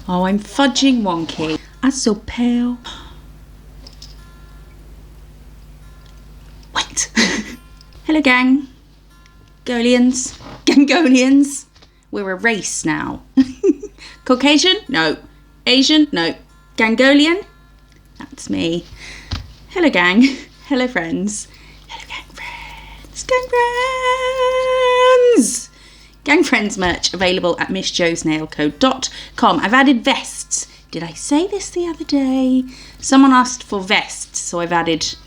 Oh, I'm fudging wonky. I'm so pale. Wait. Hello, gang. Golians. Gangolians. We're a race now. Caucasian? No. Asian? No. Gangolian? That's me. Hello, gang. Hello, friends. Hello, gang friends. Gang friends. Gang friends merch available at missjoesnailco.com. I've added vests. Did I say this the other day? Someone asked for vests, so I've added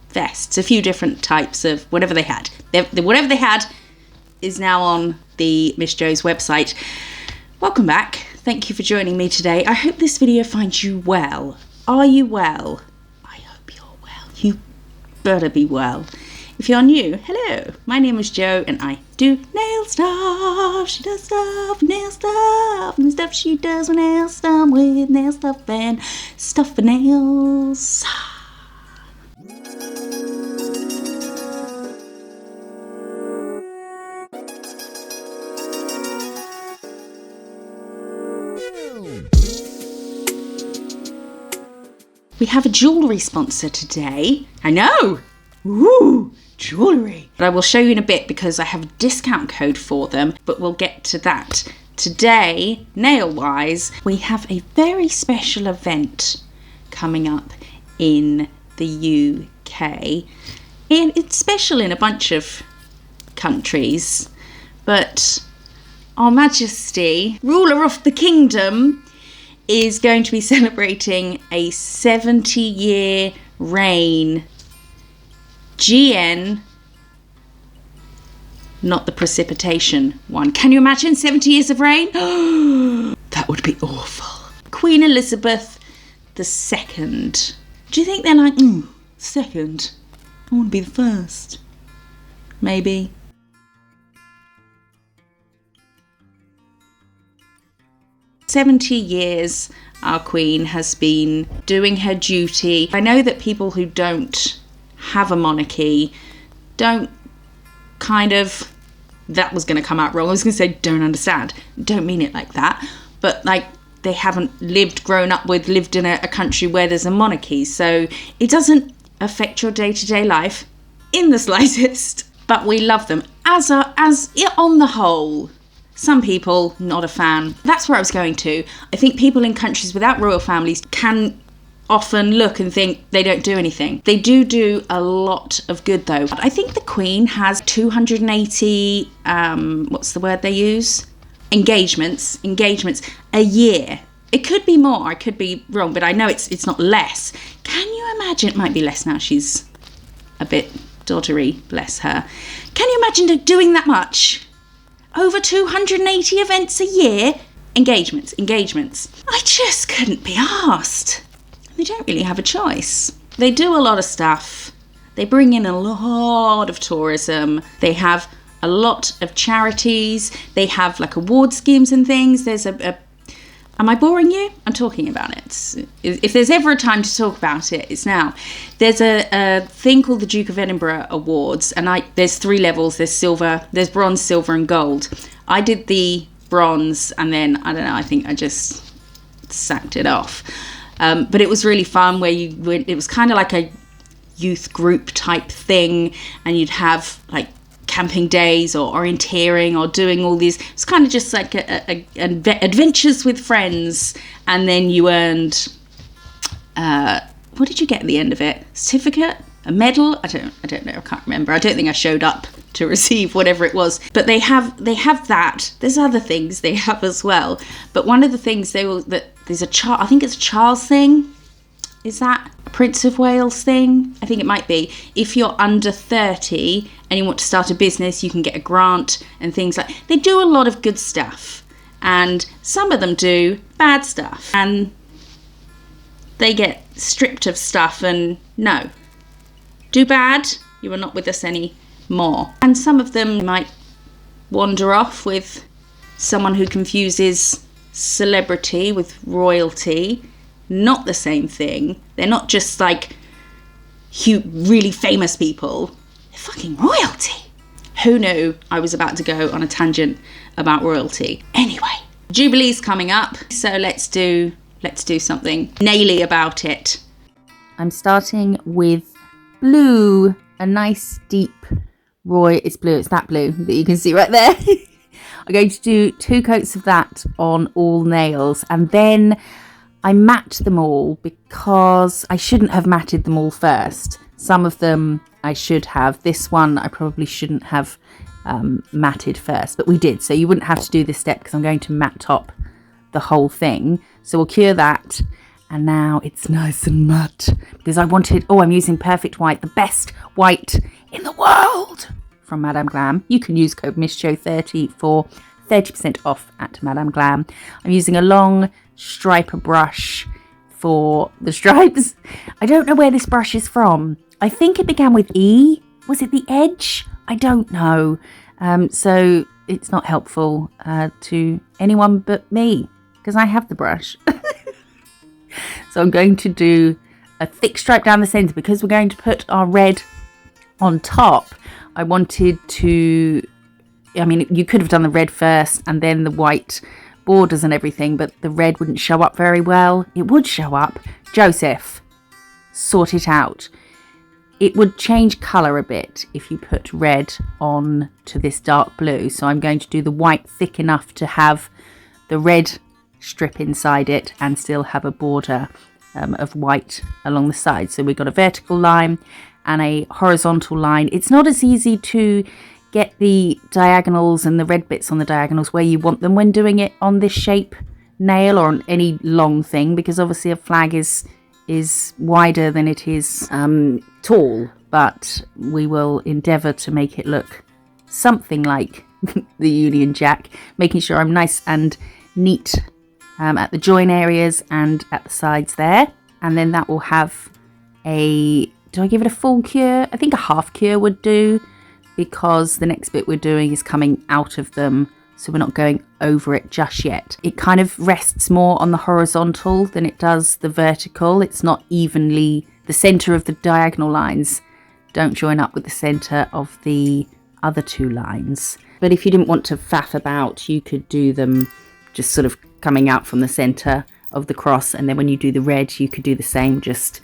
vests. A few different types of whatever they had. Whatever they had is now on the Miss Jo's website. Welcome back. Thank you for joining me today. I hope this video finds you well. Are you well? I hope you're well. You better be well. If you're new, hello. My name is Jo and I do nail stuff. She does stuff, nail stuff, and the stuff she does with nail stuff, with nail stuff and stuff for nails. We have a jewellery sponsor today. I know! Ooh, jewellery. But I will show you in a bit because I have a discount code for them, but we'll get to that. Today, nail-wise, we have a very special event coming up in the UK. And it's special in a bunch of countries, but Our Majesty, ruler of the kingdom, is going to be celebrating a 70-year reign. GN, not the precipitation one. Can you imagine 70 years of reign? That would be awful. Queen Elizabeth II. Do you think they're like, second? I want to be the first. Maybe. "70 years our Queen has been doing her duty." I know that people who don't have a monarchy don't that was going to come out wrong. I was going to say don't understand. Don't mean it like that. But like they haven't lived in a country where there's a monarchy. So it doesn't affect your day-to-day life in the slightest. But we love them as on the whole. Some people, not a fan. That's where I was going to. I think people in countries without royal families can often look and think they don't do anything. They do a lot of good though. I think the Queen has 280, what's the word they use? Engagements a year. It could be more, I could be wrong, but I know it's not less. Can you imagine? It might be less now, she's a bit doddery, bless her. Can you imagine doing that much? Over 280 events a year? Engagements. I just couldn't be arsed. They don't really have a choice. They do a lot of stuff. They bring in a lot of tourism. They have a lot of charities. They have like award schemes and things. There's am I boring you? I'm talking about it. If there's ever a time to talk about it, it's now. There's a thing called the Duke of Edinburgh Awards, and there's 3 levels. There's silver, there's bronze, silver, and gold. I did the bronze, and then I don't know. I think I just sacked it off. But it was really fun. It was kind of like a youth group type thing, and you'd have like camping days or orienteering or doing all these. It's kind of just like adventures with friends, and then you earned what did you get at the end of it? Certificate? A medal? I don't know. I can't remember. I don't think I showed up to receive whatever it was. But they have that. There's other things they have as well. But one of the things there's I think it's a Charles thing. Is that a Prince of Wales thing? I think it might be. If you're under 30 and you want to start a business, you can get a grant and things like. They do a lot of good stuff, and some of them do bad stuff, and they get stripped of stuff. And no, do bad, you are not with us anymore. And some of them might wander off with someone who confuses celebrity with royalty. Not the same thing. They're not just like really famous people. They're fucking royalty. Who knew I was about to go on a tangent about royalty? Anyway, Jubilee's coming up, so let's do something naily about it. I'm starting with blue, a nice deep royal. It's blue. It's that blue that you can see right there. I'm going to do 2 coats of that on all nails, and then I matte them all because I shouldn't have matted them all first. Some of them I should have. This one I probably shouldn't have matted first, but we did, so you wouldn't have to do this step because I'm going to matte top the whole thing. So we'll cure that, and now it's nice and matte because I wanted, I'm using Perfect White, the best white in the world from Madame Glam. You can use code MISSHOW30 for 30% off at Madame Glam. I'm using a long striper brush for the stripes. I don't know where this brush is from. I think it began with E. Was it the Edge? I don't know. So it's not helpful to anyone but me because I have the brush. So I'm going to do a thick stripe down the centre because we're going to put our red on top. I wanted to, you could have done the red first and then the white borders and everything, but the red wouldn't show up very well. It would show up. Joseph, sort it out. It would change colour a bit if you put red on to this dark blue. So I'm going to do the white thick enough to have the red strip inside it and still have a border of white along the side. So we've got a vertical line and a horizontal line. It's not as easy to get the diagonals and the red bits on the diagonals where you want them when doing it on this shape nail or on any long thing, because obviously a flag is wider than it is tall, but we will endeavour to make it look something like the Union Jack, making sure I'm nice and neat at the join areas and at the sides there. And then that will have do I give it a full cure? I think a half cure would do, because the next bit we're doing is coming out of them, so we're not going over it just yet. It kind of rests more on the horizontal than it does the vertical. It's not evenly, the centre of the diagonal lines don't join up with the centre of the other 2 lines. But if you didn't want to faff about, you could do them just sort of coming out from the centre of the cross, and then when you do the red you could do the same, just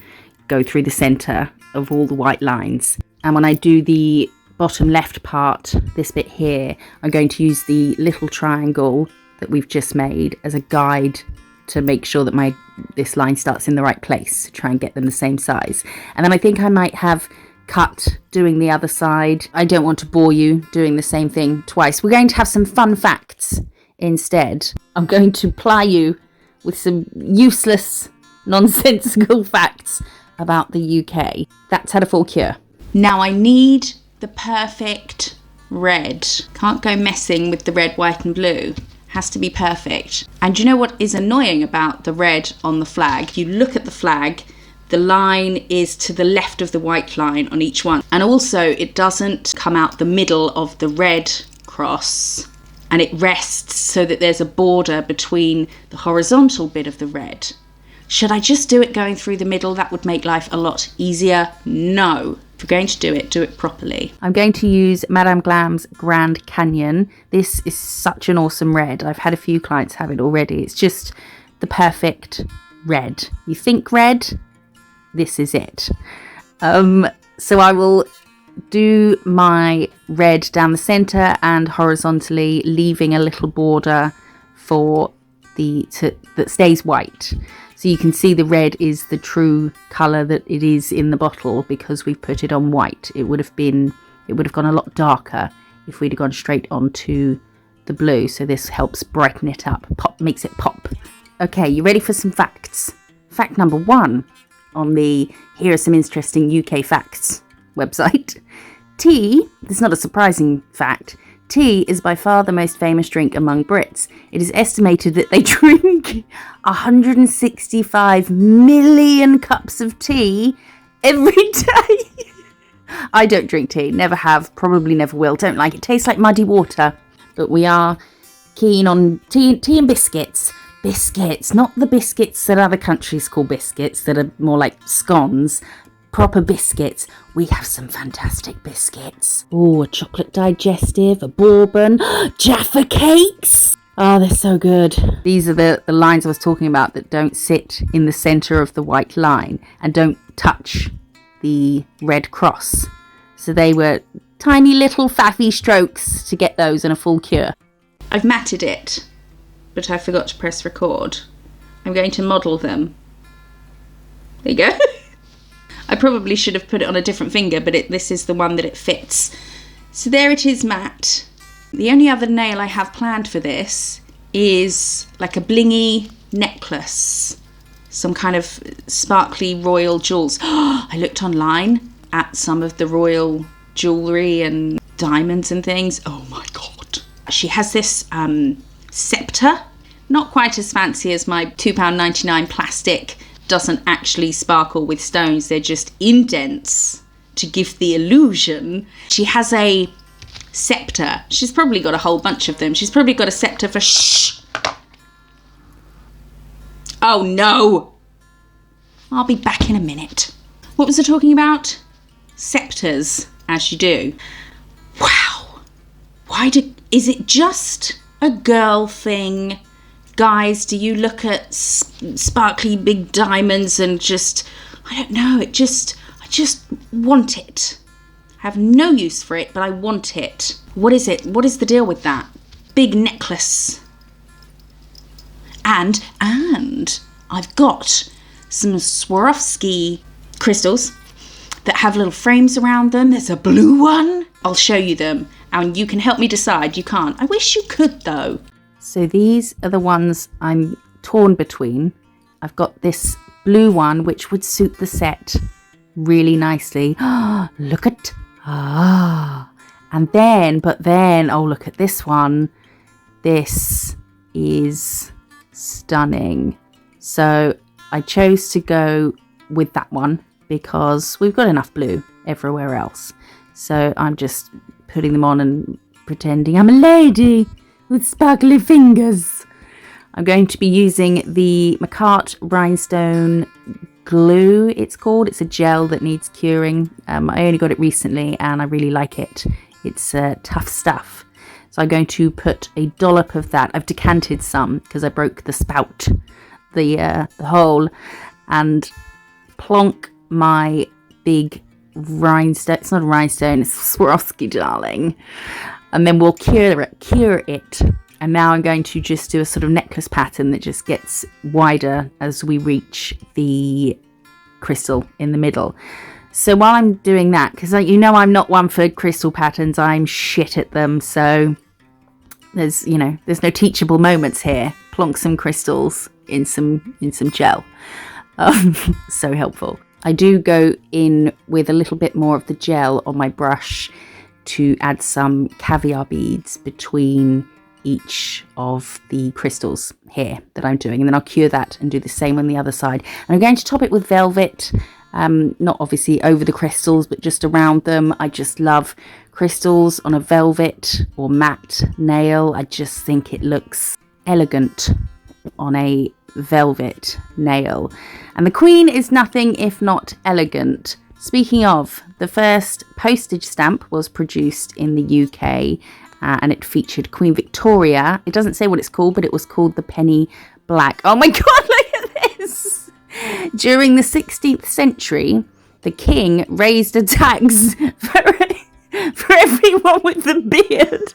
go through the centre of all the white lines. And when I do the bottom left part, this bit here, I'm going to use the little triangle that we've just made as a guide to make sure that this line starts in the right place, to try and get them the same size. And then I think I might have cut doing the other side. I don't want to bore you doing the same thing twice. We're going to have some fun facts instead. I'm going to ply you with some useless, nonsensical facts about the UK. That's had a full cure. Now I need the perfect red. Can't go messing with the red, white and blue. Has to be perfect. And you know what is annoying about the red on the flag? You look at the flag, the line is to the left of the white line on each one. And also it doesn't come out the middle of the red cross, and it rests so that there's a border between the horizontal bit of the red. Should I just do it going through the middle? That would make life a lot easier. No. If you're going to do it properly. I'm going to use Madame Glam's Grand Canyon. This is such an awesome red. I've had a few clients have it already. It's just the perfect red. You think red? This is it. So I will do my red down the centre and horizontally, leaving a little border for that stays white. So you can see the red is the true colour that it is in the bottle because we've put it on white. It would have gone a lot darker if we'd have gone straight onto the blue. So this helps brighten it up, makes it pop. Okay, you ready for some facts? Fact number 1 on the Here Are Some Interesting UK Facts website. Tea, this is not a surprising fact, tea is by far the most famous drink among Brits. It is estimated that they drink 165 million cups of tea every day. I don't drink tea, never have, probably never will, don't like it. Tastes like muddy water. But we are keen on tea and biscuits. Biscuits, not the biscuits that other countries call biscuits that are more like scones. Proper biscuits. We have some fantastic biscuits. Oh, a chocolate digestive, a bourbon, Jaffa cakes. Oh, they're so good. These are the lines I was talking about that don't sit in the center of the white line and don't touch the red cross. So they were tiny little faffy strokes to get those in a full cure. I've matted it, but I forgot to press record. I'm going to model them. There you go. I probably should have put it on a different finger, but this is the one that it fits. So there it is, matte. The only other nail I have planned for this is like a blingy necklace. Some kind of sparkly royal jewels. I looked online at some of the royal jewellery and diamonds and things. Oh my god. She has this sceptre. Not quite as fancy as my £2.99 plastic. Doesn't actually sparkle with stones. They're just indents to give the illusion. She has a sceptre. She's probably got a whole bunch of them. She's probably got a sceptre for shh. Oh no. I'll be back in a minute. What was I talking about? Sceptres, as you do. Wow. Is it just a girl thing? Guys, do you look at sparkly big diamonds and just, I don't know, I just want it. I have no use for it, but I want it. What is it? What is the deal with that? Big necklace. And I've got some Swarovski crystals that have little frames around them. There's a blue one. I'll show you them and you can help me decide. You can't. I wish you could though. So these are the ones I'm torn between. I've got this blue one, which would suit the set really nicely. Look at, and then, oh, look at this one. This is stunning. So I chose to go with that one because we've got enough blue everywhere else. So I'm just putting them on and pretending I'm a lady with sparkly fingers. I'm going to be using the Makartt Rhinestone glue, it's called. It's a gel that needs curing. I only got it recently and I really like it. It's tough stuff. So I'm going to put a dollop of that. I've decanted some because I broke the spout, the hole, and plonk my big rhinestone. It's not a rhinestone, it's Swarovski, darling. And then we'll cure it. And now I'm going to just do a sort of necklace pattern that just gets wider as we reach the crystal in the middle. So while I'm doing that, because you know I'm not one for crystal patterns, I'm shit at them. So there's no teachable moments here. Plonk some crystals in some gel. So helpful. I do go in with a little bit more of the gel on my brush to add some caviar beads between each of the crystals here that I'm doing, and then I'll cure that and do the same on the other side. And I'm going to top it with velvet, not obviously over the crystals but just around them. I just love crystals on a velvet or matte nail. I just think it looks elegant on a velvet nail, and the Queen is nothing if not elegant. Speaking of, the first postage stamp was produced in the UK and it featured Queen Victoria. It doesn't say what it's called, but it was called the Penny Black. Oh my god, look at this! During the 16th century, the king raised a tax for everyone with the beard.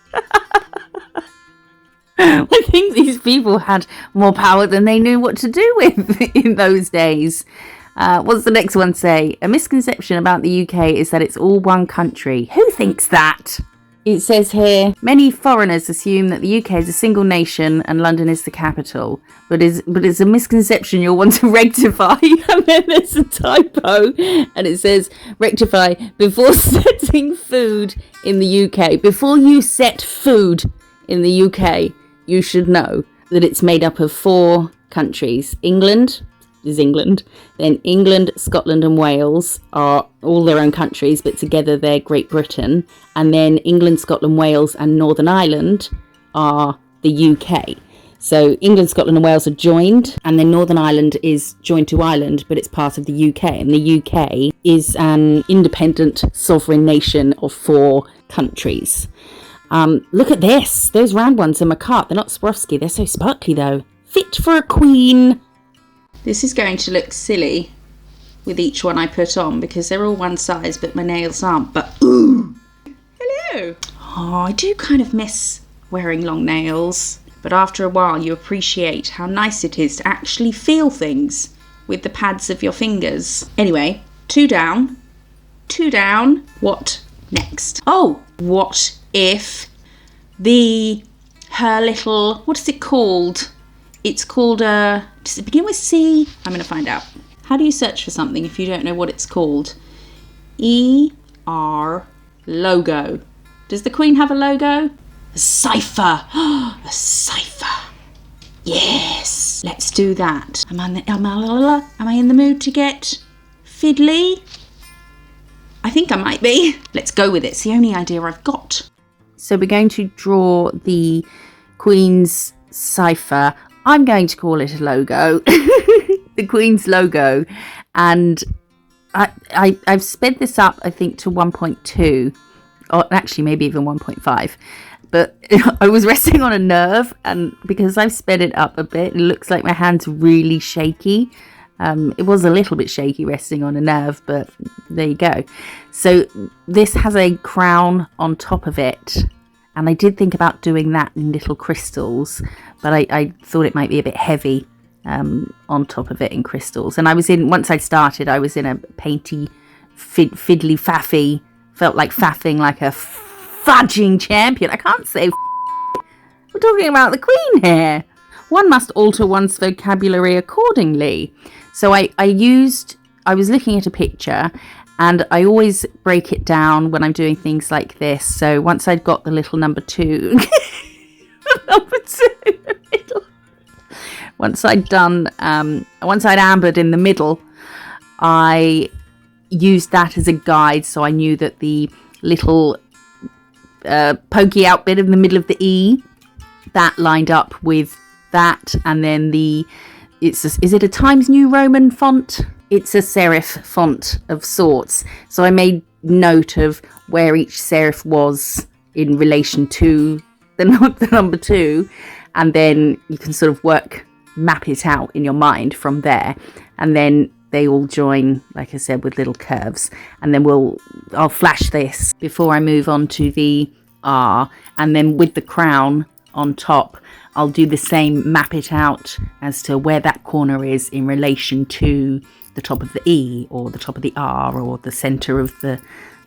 I think these people had more power than they knew what to do with in those days. What's the next one say? A misconception about the UK is that it's all one country. Who thinks that? It says here, many foreigners assume that the UK is a single nation and London is the capital, but it's a misconception you'll want to rectify. And then there's a typo, and it says, rectify before setting food in the UK. Before you set food in the UK, you should know that it's made up of 4 countries. England is England. Then England, Scotland and Wales are all their own countries, but together they're Great Britain. And then England, Scotland, Wales and Northern Ireland are the UK. So England, Scotland and Wales are joined, and then Northern Ireland is joined to Ireland, but it's part of the UK. And the UK is an independent sovereign nation of 4 countries. Look at this. Those round ones are Makartt. They're not Swarovski. They're so sparkly though. Fit for a queen. This is going to look silly with each one I put on because they're all one size, but my nails aren't. But ooh! Hello! Oh, I do kind of miss wearing long nails. But after a while you appreciate how nice it is to actually feel things with the pads of your fingers. Anyway, 2 down. 2 down. What next? Oh, what if her little, what is it called? It's called does it begin with C? I'm going to find out. How do you search for something if you don't know what it's called? ER logo. Does the Queen have a logo? A cipher. A cipher. Yes. Let's do that. Am I in the mood to get fiddly? I think I might be. Let's go with it. It's the only idea I've got. So we're going to draw the Queen's cipher. I'm going to call it a logo. The Queen's logo. And I've sped this up, I think, to 1.2. Or actually, maybe even 1.5. But I was resting on a nerve. And because I've sped it up a bit, it looks like my hand's really shaky. It was a little bit shaky resting on a nerve, but there you go. So this has a crown on top of it. And I did think about doing that in little crystals, but I thought it might be a bit heavy on top of it in crystals. And once I'd started, I was in a painty, fiddly faffy, felt like faffing like a fudging champion. I can't say we're talking about the Queen here. One must alter one's vocabulary accordingly. So I was looking at a picture, and I always break it down when I'm doing things like this. So once I'd got the little number 2, once I'd ambered in the middle, I used that as a guide. So I knew that the little pokey out bit in the middle of the E, that lined up with that. And then is it a Times New Roman font? It's a serif font of sorts. So I made note of where each serif was in relation to the number 2. And then you can sort of map it out in your mind from there. And then they all join, like I said, with little curves. And then I'll flash this before I move on to the R. And then with the crown on top, I'll do the same, map it out as to where that corner is in relation to the top of the E or the top of the R or the centre of the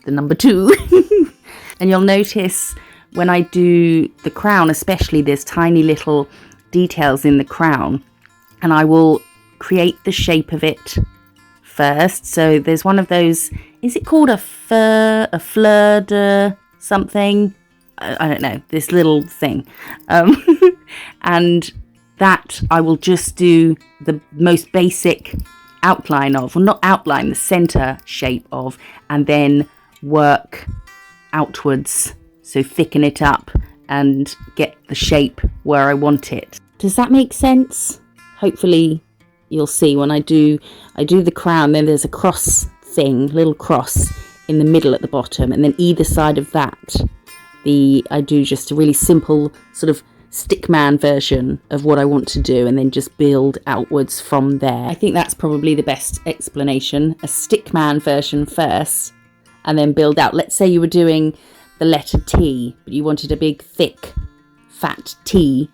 number 2. And you'll notice when I do the crown especially, there's tiny little details in the crown, and I will create the shape of it first. So there's one of those, is it called a fleur de something? I don't know, this little thing. And that I will just do the most basic outline of, well, not outline, the centre shape of, and then work outwards. So thicken it up and get the shape where I want it. Does that make sense? Hopefully you'll see when I do the crown, then there's a cross thing, little cross in the middle at the bottom, and then either side of that, I do just a really simple sort of stickman version of what I want to do, and then just build outwards from there. I think that's probably the best explanation. A stickman version first, and then build out. Let's say you were doing the letter T, but you wanted a big, thick, fat T.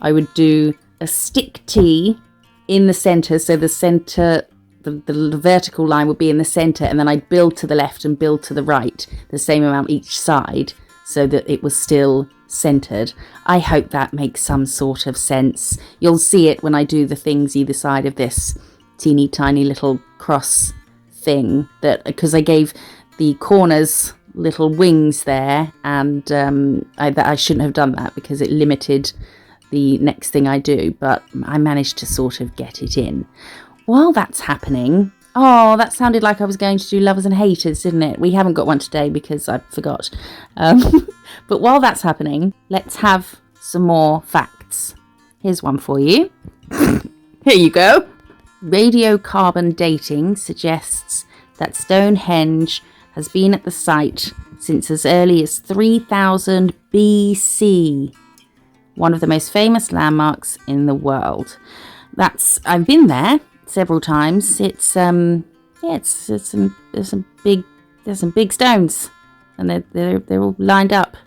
I would do a stick T in the centre, so the centre, the vertical line would be in the centre, and then I'd build to the left and build to the right, the same amount each side, so that it was still centered. I hope that makes some sort of sense. You'll see it when I do the things either side of this teeny tiny little cross thing, that because I gave the corners little wings there, and I shouldn't have done that because it limited the next thing I do, but I managed to sort of get it in. While that's happening, oh, that sounded like I was going to do lovers and haters, didn't it? We haven't got one today because I forgot. But while that's happening, let's have some more facts. Here's one for you. Here you go. Radiocarbon dating suggests that Stonehenge has been at the site since as early as 3000 BC. BC, one of the most famous landmarks in the world. I've been there several times. It's some big stones, and they're all lined up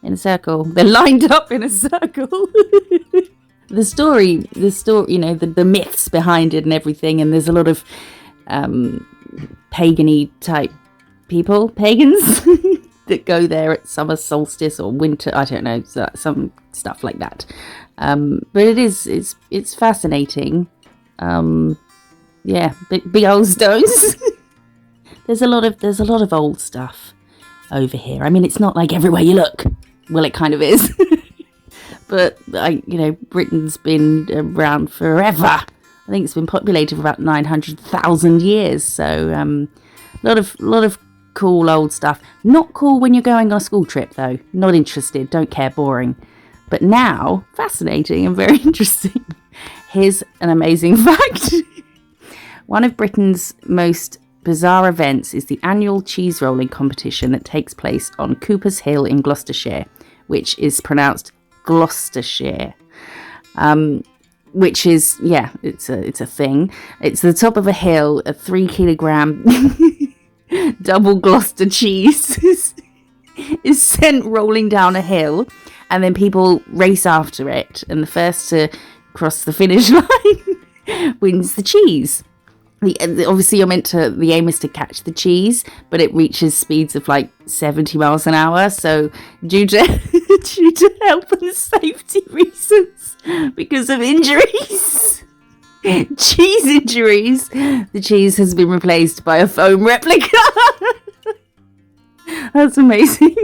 in a circle. They're lined up in a circle. The story, the myths behind it and everything, and there's a lot of pagan-y type people, pagans, that go there at summer solstice or winter, I don't know, some stuff like that. But it's fascinating. Big old stones. There's a lot of old stuff over here. I mean, it's not like everywhere you look. Well, it kind of is. But Britain's been around forever. I think it's been populated for about 900,000 years. So a lot of cool old stuff. Not cool when you're going on a school trip, though. Not interested. Don't care. Boring. But now, fascinating and very interesting. Here's an amazing fact. One of Britain's most bizarre events is the annual cheese rolling competition that takes place on Cooper's Hill in Gloucestershire, which is pronounced Gloucestershire. Which is, it's a thing. It's the top of a hill, a 3 kilogram double Gloucester cheese is sent rolling down a hill, and then people race after it, and the first to cross the finish line wins the cheese. Obviously, the aim is to catch the cheese, but it reaches speeds of like 70 miles an hour. So due to health and safety reasons, because of injuries, cheese injuries, the cheese has been replaced by a foam replica. That's amazing.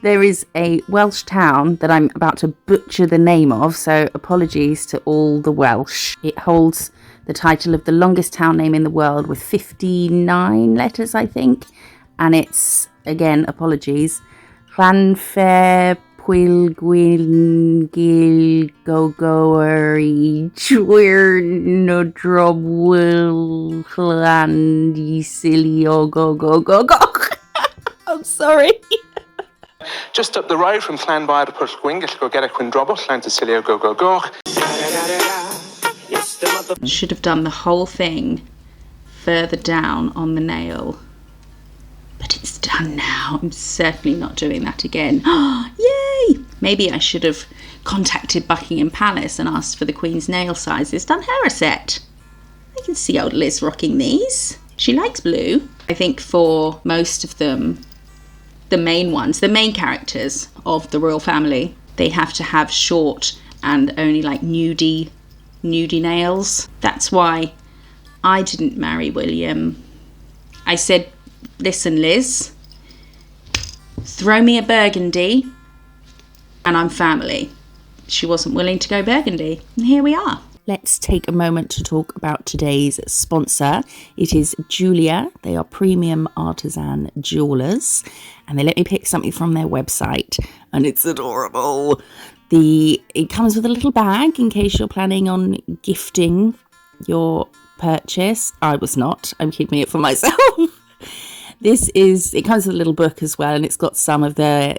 There is a Welsh town that I'm about to butcher the name of, so apologies to all the Welsh. It holds the title of the longest town name in the world with 59 letters, I think. And it's, again, apologies, Llanfair Pwylgwyn Gogoeri Chwyrnodrob Willand Silio Go. I'm sorry. Just up the road from Llanfair Pwylgwyn, go get a Quindrobos, Llan to Silio Go. Should have done the whole thing further down on the nail, but it's done now. I'm certainly not doing that again. Yay! Maybe I should have contacted Buckingham Palace and asked for the Queen's nail sizes, done her a set. I can see old Liz rocking these. She likes blue. I think for most of them, the main ones, the main characters of the royal family, they have to have short and only like nudie nails. That's why I didn't marry William. I said, listen, Liz, throw me a burgundy and I'm family. She wasn't willing to go burgundy, and here we are. Let's take a moment to talk about today's sponsor. It is JEULIA. They are premium artisan jewellers, and they let me pick something from their website, and it's adorable. It comes with a little bag in case you're planning on gifting your purchase. I was not. I'm keeping it for myself. It comes with a little book as well, and it's got some of the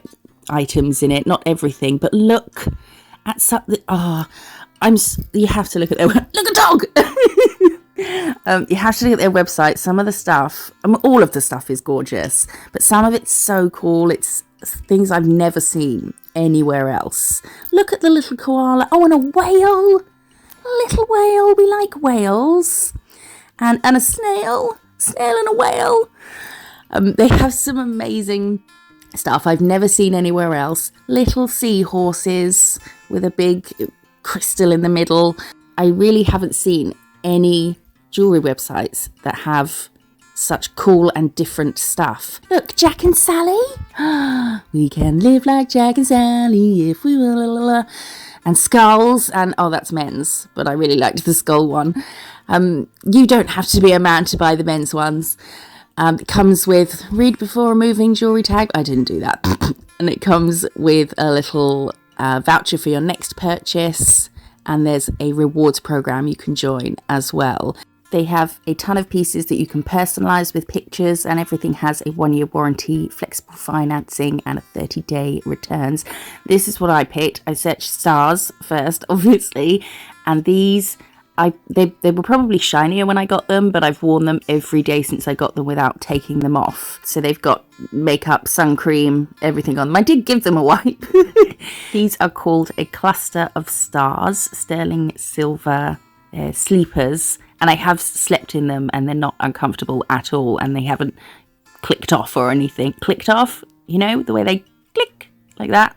items in it. Not everything, but look at something. You have to look at their look a dog. You have to look at their website. Some of the stuff, all of the stuff is gorgeous, but some of it's so cool. It's things I've never seen anywhere else. Look at the little koala. Oh, and a whale. A little whale. We like whales. And a snail. Snail and a whale. They have some amazing stuff I've never seen anywhere else. Little seahorses with a big crystal in the middle. I really haven't seen any jewellery websites that have such cool and different stuff. Look, Jack and Sally. We can live like Jack and Sally if we will. And skulls, and that's men's, but I really liked the skull one. You don't have to be a man to buy the men's ones. It comes with read before removing jewellery tag. I didn't do that. And it comes with a little voucher for your next purchase, and there's a rewards program you can join as well. They have a ton of pieces that you can personalize with pictures, and everything has a 1-year warranty, flexible financing, and a 30-day returns. This is what I picked. I searched stars first, obviously, and these, they were probably shinier when I got them, but I've worn them every day since I got them without taking them off. So they've got makeup, sun cream, everything on them. I did give them a wipe. These are called a cluster of stars, sterling silver sleepers. And I have slept in them and they're not uncomfortable at all. And they haven't clicked off or anything. Clicked off, you know, the way they click like that.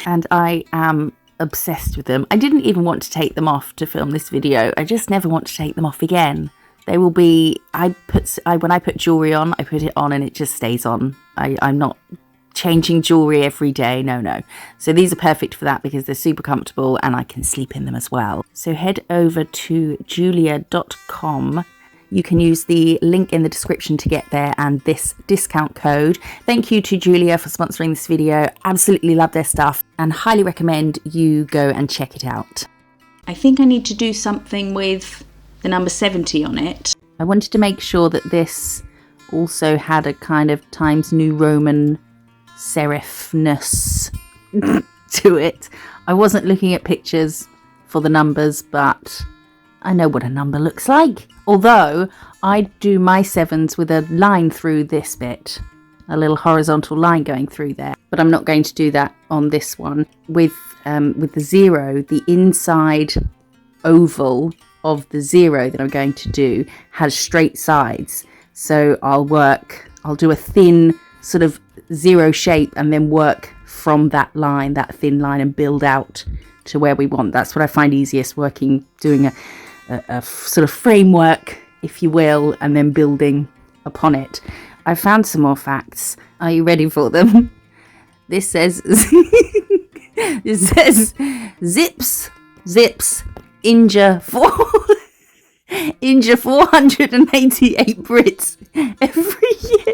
And I am obsessed with them. I didn't even want to take them off to film this video. I just never want to take them off again. They will be, when I put jewellery on, I put it on and it just stays on. I'm not changing jewellery every day. No. So these are perfect for that because they're super comfortable and I can sleep in them as well. So head over to JEULIA.com. You can use the link in the description to get there and this discount code. Thank you to JEULIA for sponsoring this video. Absolutely love their stuff and highly recommend you go and check it out. I think I need to do something with the number 70 on it. I wanted to make sure that this also had a kind of Times New Roman serifness to it. I wasn't looking at pictures for the numbers, but I know what a number looks like. Although I do my 7s with a line through this bit, a little horizontal line going through there, but I'm not going to do that on this one. With the 0, the inside oval of the 0 that I'm going to do has straight sides. So I'll do a thin sort of 0 shape and then work from that line, that thin line, and build out to where we want. That's what I find easiest, doing a sort of framework, if you will, and then building upon it. I found some more facts. Are you ready for them? This says zips injure 488 Brits every year.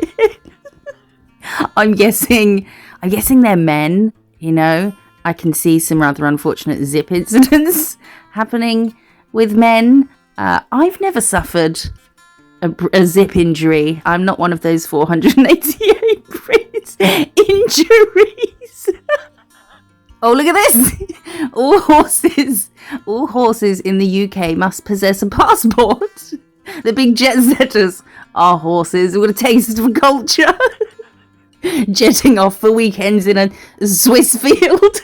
I'm guessing they're men, you know. I can see some rather unfortunate zip incidents happening with men. I've never suffered a zip injury. I'm not one of those 488 Brits injuries. Oh, look at this. All horses in the UK must possess a passport. The big jet setters are horses with a taste for culture. Jetting off for weekends in a Swiss field.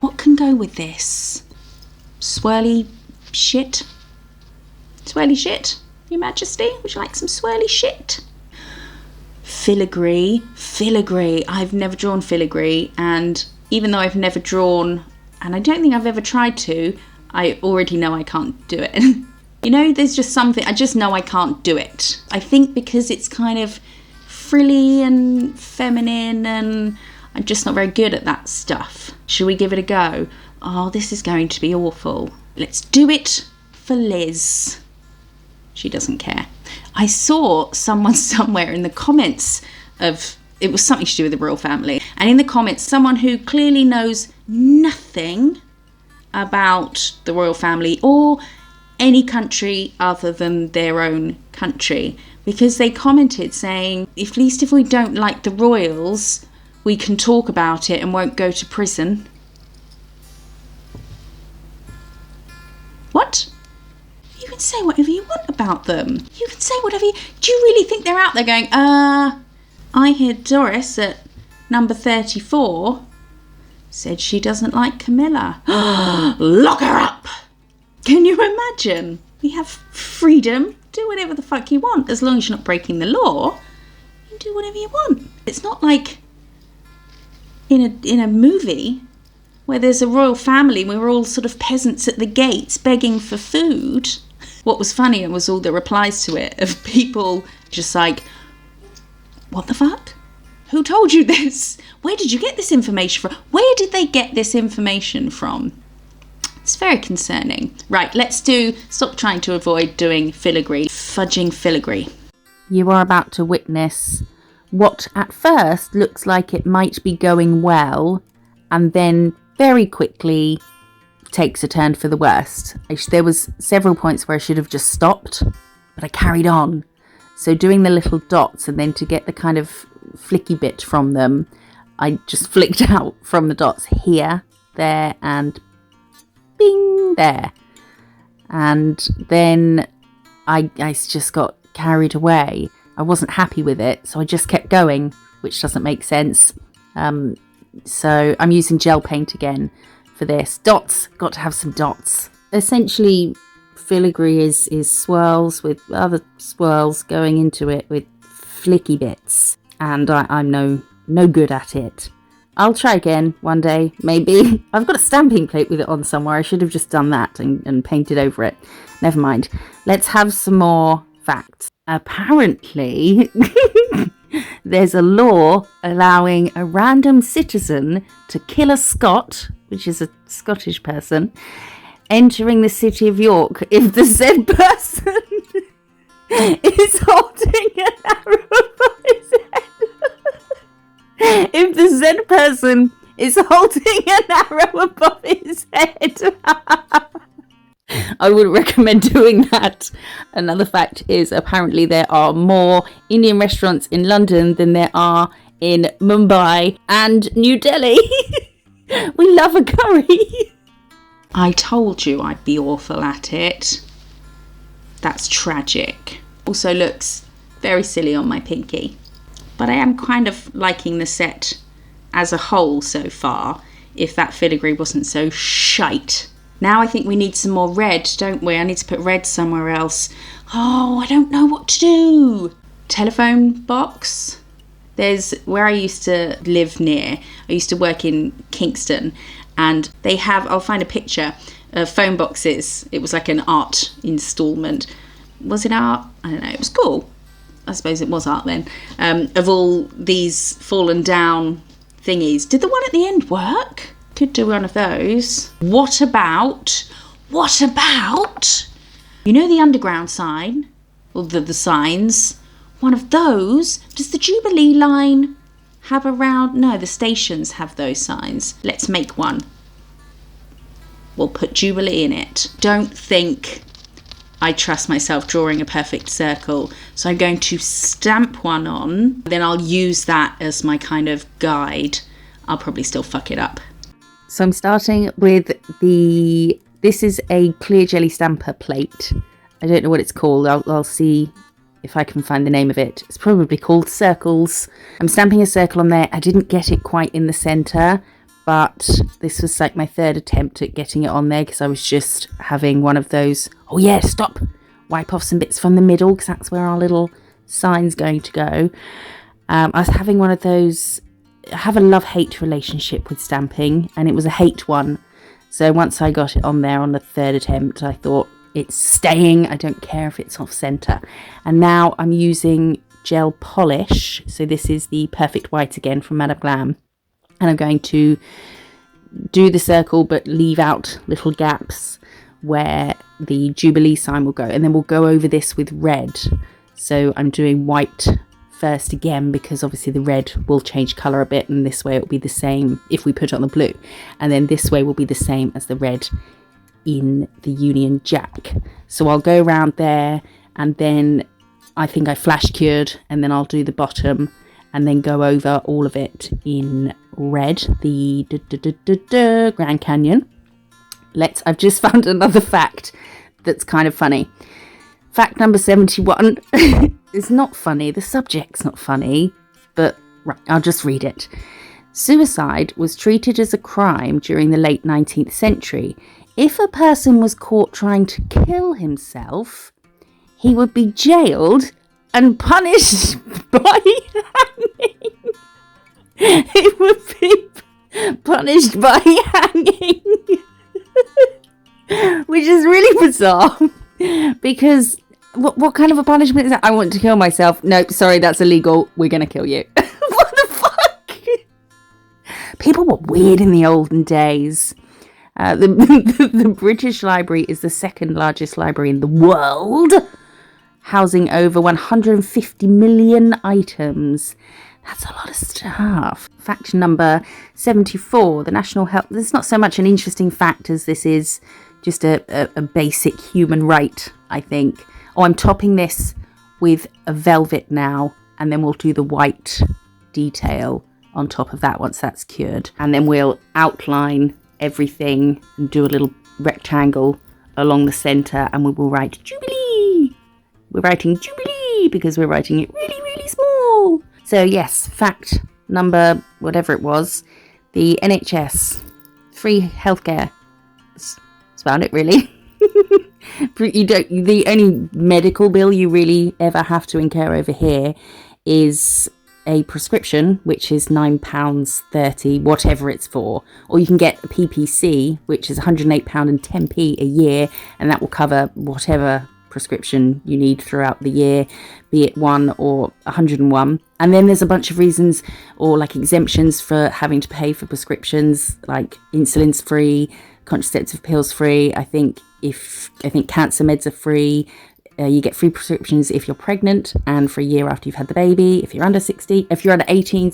What can go with this? Swirly shit? Swirly shit? Your Majesty, would you like some swirly shit? Filigree. I've never drawn filigree, and even though I've never drawn, and I don't think I've ever tried to, I already know I can't do it. You know, there's just something, I just know I can't do it. I think because it's kind of frilly and feminine and I'm just not very good at that stuff. Should we give it a go? Oh, this is going to be awful. Let's do it for Liz. She doesn't care. I saw someone somewhere in the comments of, it was something to do with the royal family, and in the comments someone who clearly knows nothing about the royal family or any country other than their own country, because they commented saying, at least if we don't like the royals, we can talk about it and won't go to prison. What? You can say whatever you want about them. You can say whatever you... Do you really think they're out there going, I hear Doris at number 34 said she doesn't like Camilla. Lock her up! Can you imagine? We have freedom. Do whatever the fuck you want. As long as you're not breaking the law, you can do whatever you want. It's not like in a movie where there's a royal family and we're all sort of peasants at the gates begging for food. What was funnier was all the replies to it of people just like, what the fuck? Who told you this? Where did you get this information from? Where did they get this information from? It's very concerning. Right, stop trying to avoid doing filigree. Fudging filigree. You are about to witness what at first looks like it might be going well and then very quickly takes a turn for the worst. There was several points where I should have just stopped but I carried on. So doing the little dots, and then to get the kind of flicky bit from them, I just flicked out from the dots here, there, and bing, there. And then I just got carried away. I wasn't happy with it, so I just kept going, which doesn't make sense. So I'm using gel paint again for this. Dots, got to have some dots. Essentially, filigree is swirls with other swirls going into it with flicky bits. And I'm no good at it. I'll try again one day, maybe. I've got a stamping plate with it on somewhere. I should have just done that and painted over it. Never mind. Let's have some more facts. Apparently, there's a law allowing a random citizen to kill a Scot, which is a Scottish person, entering the city of York if the said person is holding an arrow above his head. If the said person is holding an arrow above his head. I would recommend doing that. Another fact is apparently there are more Indian restaurants in London than there are in Mumbai and New Delhi. We love a curry. I told you I'd be awful at it. That's tragic. Also looks very silly on my pinky. But I am kind of liking the set as a whole so far, if that filigree wasn't so shite. Now I think we need some more red, don't we? I need to put red somewhere else. Oh, I don't know what to do. Telephone box. There's where I used to live near. I used to work in Kingston, and they have, I'll find a picture of phone boxes. It was like an art installment. Was it art? I don't know. It was cool. I suppose it was art then. Of all these fallen down thingies. Did the one at the end work? Could do one of those. What about, you know the underground sign? Or the signs? One of those? Does the Jubilee line have around? No, the stations have those signs. Let's make one. We'll put Jubilee in it. Don't think I trust myself drawing a perfect circle. So I'm going to stamp one on. Then I'll use that as my kind of guide. I'll probably still fuck it up. So I'm starting with this is a clear jelly stamper plate. I don't know what it's called. I'll see if I can find the name of it. It's probably called Circles. I'm stamping a circle on there. I didn't get it quite in the centre, but this was like my third attempt at getting it on there because I was just having one of those, oh yeah, stop, wipe off some bits from the middle because that's where our little sign's going to go. I was having one of those, I have a love-hate relationship with stamping, and it was a hate one. So once I got it on there on the third attempt, I thought, it's staying. I don't care if it's off centre. And now I'm using gel polish. So this is the Perfect White again from Madame Glam. And I'm going to do the circle, but leave out little gaps where the Jubilee sign will go. And then we'll go over this with red. So I'm doing white first again, because obviously the red will change colour a bit, and this way it will be the same if we put it on the blue, and then this way will be the same as the red in the Union Jack. So I'll go around there, and then I think I flash cured, and then I'll do the bottom and then go over all of it in red, the Grand Canyon. I've just found another fact that's kind of funny. Fact number 71. It's not funny, the subject's not funny, but right, I'll just read it. Suicide was treated as a crime during the late 19th century. If a person was caught trying to kill himself, he would be jailed and punished by hanging. He would be punished by hanging. Which is really bizarre, because what kind of a punishment is that? I want to kill myself. Nope, sorry, that's illegal. We're going to kill you. What the fuck? People were weird in the olden days. The British Library is the second largest library in the world, housing over 150 million items. That's a lot of stuff. Fact number 74, the National Health... This is not so much an interesting fact as this is just a basic human right, I think. Oh, I'm topping this with a velvet now, and then we'll do the white detail on top of that once that's cured. And then we'll outline everything and do a little rectangle along the center, and we will write Jubilee. We're writing Jubilee because we're writing it really, really small. So yes, fact number whatever it was, the NHS, free healthcare. That's about it, really. The only medical bill you really ever have to incur over here is a prescription, which is £9.30, whatever it's for, or you can get a PPC, which is £108 and 10p a year, and that will cover whatever prescription you need throughout the year, be it 1 or 101. And then there's a bunch of reasons or like exemptions for having to pay for prescriptions, like insulin's free, contraceptive pills free. I think cancer meds are free. You get free prescriptions if you're pregnant and for a year after you've had the baby, if you're under 18,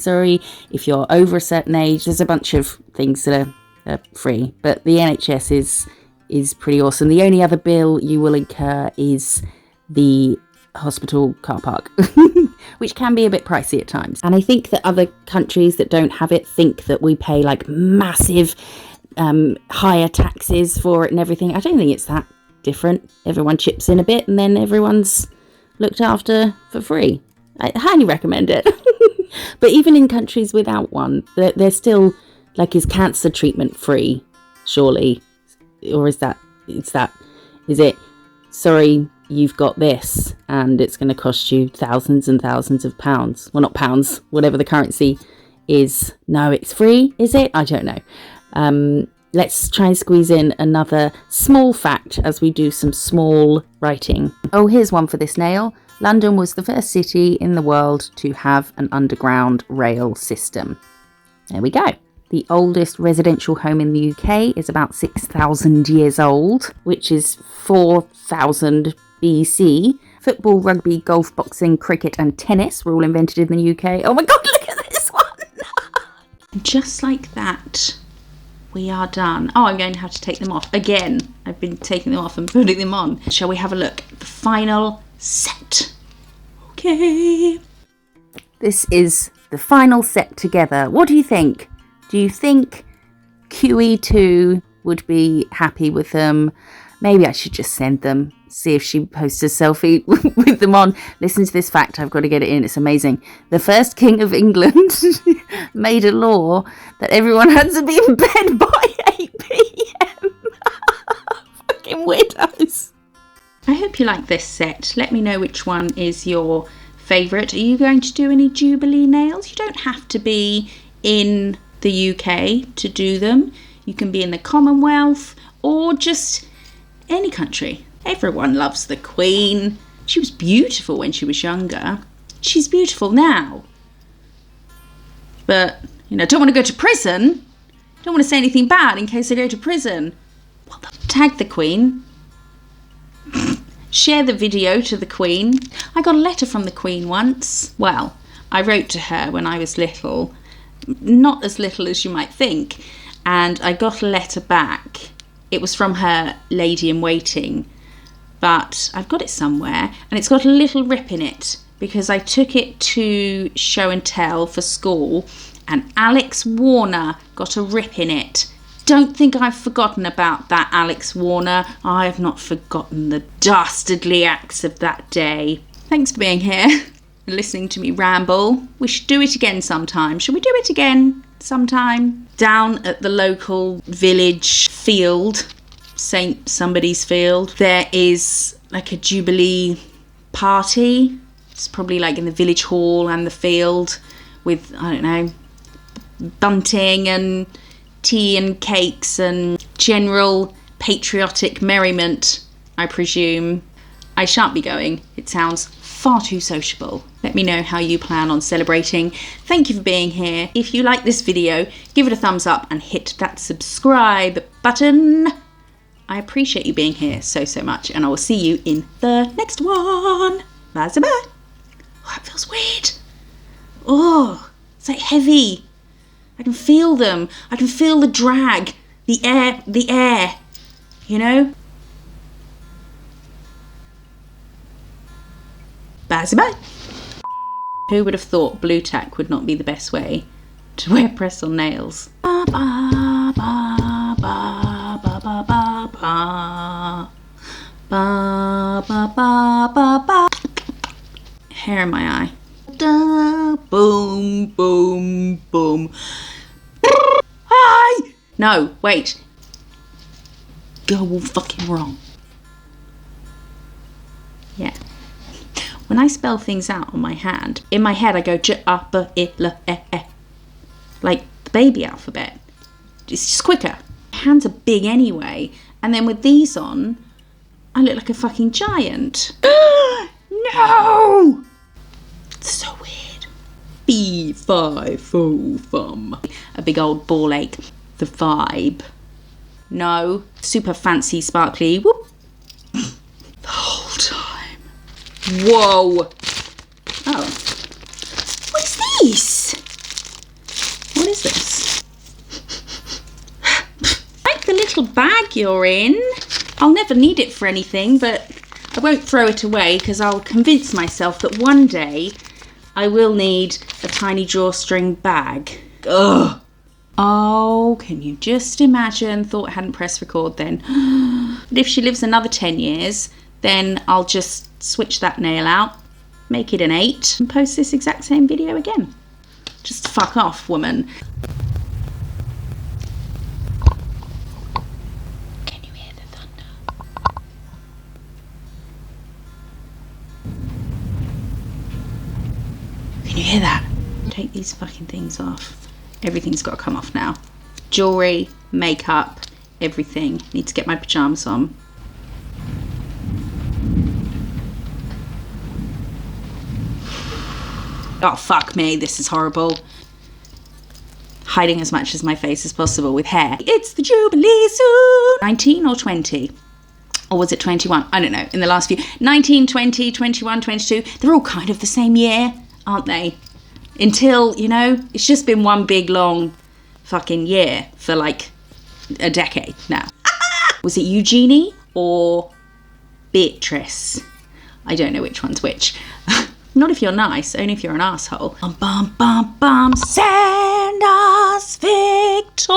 if you're over a certain age. There's a bunch of things that are free, but the NHS is pretty awesome. The only other bill you will incur is the hospital car park, which can be a bit pricey at times. And I think that other countries that don't have it think that we pay like massive higher taxes for it and everything. I don't think it's that different. Everyone chips in a bit and then everyone's looked after for free. I highly recommend it. But even in countries without one, they're still like, is cancer treatment free? Surely. Or is it, sorry, you've got this and it's going to cost you thousands and thousands of pounds. Well, not pounds, whatever the currency is. No, it's free, is it? I don't know. Let's try and squeeze in another small fact as we do some small writing. Oh, here's one for this nail. London was the first city in the world to have an underground rail system. There we go. The oldest residential home in the UK is about 6,000 years old, which is 4,000 BC. Football, rugby, golf, boxing, cricket and tennis were all invented in the UK. Oh my God, look at this one! Just like that, we are done. Oh, I'm going to have to take them off again. I've been taking them off and putting them on. Shall we have a look at the final set? Okay. This is the final set together. What do you think? Do you think QE2 would be happy with them? Maybe I should just send them, see if she posts a selfie with them on. Listen to this fact, I've got to get it in, it's amazing. The first King of England made a law that everyone had to be in bed by 8 p.m. Fucking weirdos. I hope you like this set. Let me know which one is your favourite. Are you going to do any Jubilee nails? You don't have to be in the UK to do them. You can be in the Commonwealth or just any country. Everyone loves the Queen. She was beautiful when she was younger. She's beautiful now. But, don't want to go to prison. Don't want to say anything bad in case I go to prison. Well, tag the Queen. Share the video to the Queen. I got a letter from the Queen once. Well, I wrote to her when I was little. Not as little as you might think, and I got a letter back. It was from her lady-in-waiting, but I've got it somewhere, and it's got a little rip in it because I took it to show and tell for school, and Alex Warner got a rip in it. Don't think I've forgotten about that, Alex Warner. I have not forgotten the dastardly acts of that day. Thanks for being here. Listening to me ramble. We should do it again sometime. Should we do it again sometime? Down at the local village field, St. Somebody's Field, there is like a Jubilee party. It's probably like in the village hall and the field with, I don't know, bunting and tea and cakes and general patriotic merriment, I presume. I shan't be going. It sounds far too sociable. Let me know how you plan on celebrating. Thank you for being here. If you like this video, give it a thumbs up and hit that subscribe button. I appreciate you being here so much, and I will see you in the next one. Bye. Oh, that feels weird. Oh, it's like heavy. I can feel them. I can feel the drag, the air, Bye. Who would have thought blue tack would not be the best way to wear press-on nails? Ba, ba, ba, ba, ba, ba, ba, ba. Ba, ba, ba, ba, ba. Hair in my eye. Da, boom, boom, boom. Hi! No, wait. Go all fucking wrong. Yeah. When I spell things out on my hand, in my head I go J-A-B-I-L-E-E. Like the baby alphabet. It's just quicker. My hands are big anyway. And then with these on, I look like a fucking giant. No! It's so weird. B-5-O-FUM. A big old ball ache. The vibe. No. Super fancy sparkly. Whoop. The whole time. Whoa. Oh. What is this? What is this? Like the little bag you're in. I'll never need it for anything, but I won't throw it away because I'll convince myself that one day I will need a tiny drawstring bag. Ugh. Oh, can you just imagine? Thought I hadn't pressed record then. But if she lives another 10 years, then I'll just switch that nail out, make it an 8, and post this exact same video again. Just fuck off, woman. Can you hear the thunder? Can you hear that? Take these fucking things off. Everything's got to come off now. Jewellery, makeup, everything. Need to get my pyjamas on. Oh, fuck me. This is horrible. Hiding as much as my face as possible with hair. It's the Jubilee soon. 19 or 20? Or was it 21? I don't know. In the last few. 19, 20, 21, 22. They're all kind of the same year, aren't they? Until, you know, it's just been one big long fucking year for like a decade now. Was it Eugenie or Beatrice? I don't know which one's which. Not if you're nice, only if you're an asshole. Bum, bum, bum, bum, send us Victoria.